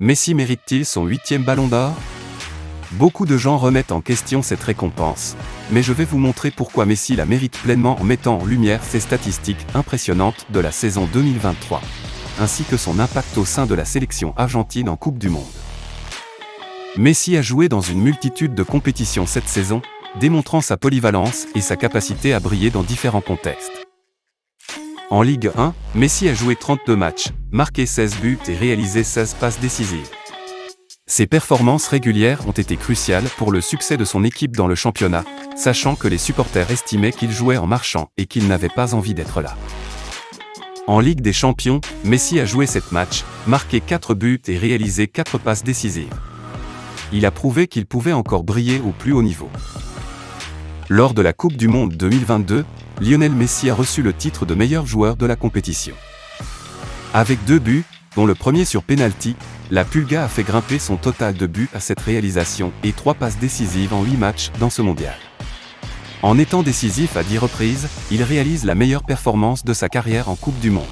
Messi mérite-t-il son 8e ballon d'or ? Beaucoup de gens remettent en question cette récompense, mais je vais vous montrer pourquoi Messi la mérite pleinement en mettant en lumière ses statistiques impressionnantes de la saison 2023, ainsi que son impact au sein de la sélection argentine en Coupe du Monde. Messi a joué dans une multitude de compétitions cette saison, démontrant sa polyvalence et sa capacité à briller dans différents contextes. En Ligue 1, Messi a joué 32 matchs, marqué 16 buts et réalisé 16 passes décisives. Ses performances régulières ont été cruciales pour le succès de son équipe dans le championnat, sachant que les supporters estimaient qu'il jouait en marchant et qu'il n'avait pas envie d'être là. En Ligue des Champions, Messi a joué 7 matchs, marqué 4 buts et réalisé 4 passes décisives. Il a prouvé qu'il pouvait encore briller au plus haut niveau. Lors de la Coupe du Monde 2022, Lionel Messi a reçu le titre de meilleur joueur de la compétition. Avec 2 buts, dont le premier sur penalty, la Pulga a fait grimper son total de buts à cette réalisation et 3 passes décisives en 8 matchs dans ce mondial. En étant décisif à 10 reprises, il réalise la meilleure performance de sa carrière en Coupe du Monde.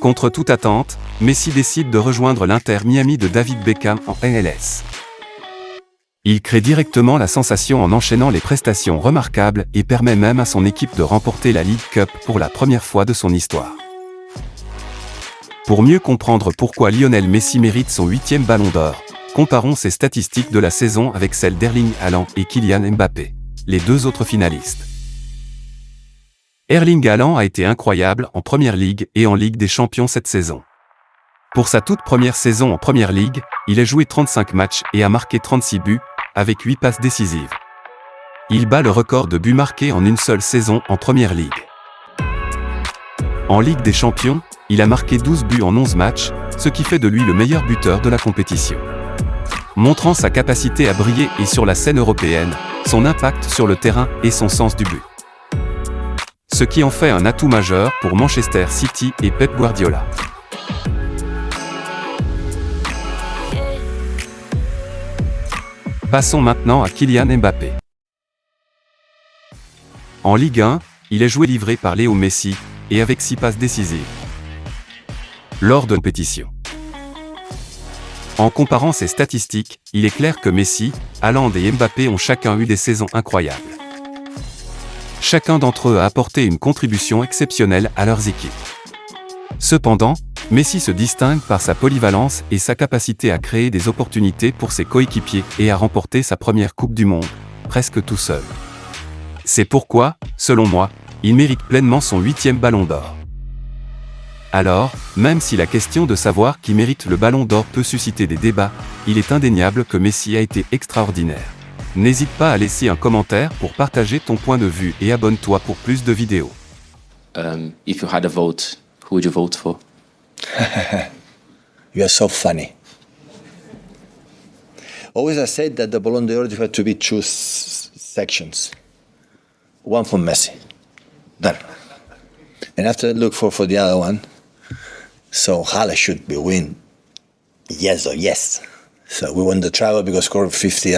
Contre toute attente, Messi décide de rejoindre l'Inter Miami de David Beckham en MLS. Il crée directement la sensation en enchaînant les prestations remarquables et permet même à son équipe de remporter la League Cup pour la première fois de son histoire. Pour mieux comprendre pourquoi Lionel Messi mérite son 8e ballon d'or, comparons ses statistiques de la saison avec celles d'Erling Haaland et Kylian Mbappé, les 2 autres finalistes. Erling Haaland a été incroyable en Première Ligue et en Ligue des Champions cette saison. Pour sa toute première saison en Première Ligue, il a joué 35 matchs et a marqué 36 buts, avec 8 passes décisives. Il bat le record de buts marqués en une seule saison en Première Ligue. En Ligue des Champions, il a marqué 12 buts en 11 matchs, ce qui fait de lui le meilleur buteur de la compétition. Montrant sa capacité à briller et sur la scène européenne, son impact sur le terrain et son sens du but. Ce qui en fait un atout majeur pour Manchester City et Pep Guardiola. Passons maintenant à Kylian Mbappé. En Ligue 1, il est joué livré par Léo Messi, et avec 6 passes décisives. Lors de compétition. En comparant ces statistiques, il est clair que Messi, Haaland et Mbappé ont chacun eu des saisons incroyables. Chacun d'entre eux a apporté une contribution exceptionnelle à leurs équipes. Cependant, Messi se distingue par sa polyvalence et sa capacité à créer des opportunités pour ses coéquipiers et à remporter sa première Coupe du Monde, presque tout seul. C'est pourquoi, selon moi, il mérite pleinement son 8e ballon d'or. Alors, même si la question de savoir qui mérite le ballon d'or peut susciter des débats, il est indéniable que Messi a été extraordinaire. N'hésite pas à laisser un commentaire pour partager ton point de vue et abonne-toi pour plus de vidéos. If you had a vote, who would you vote for? You are so funny. Always I said that the Ballon d'Or had to be two sections. One for Messi. Done. And after that, look for the other one. So Haaland should be win. Yes or yes. So we won the travel because scored 50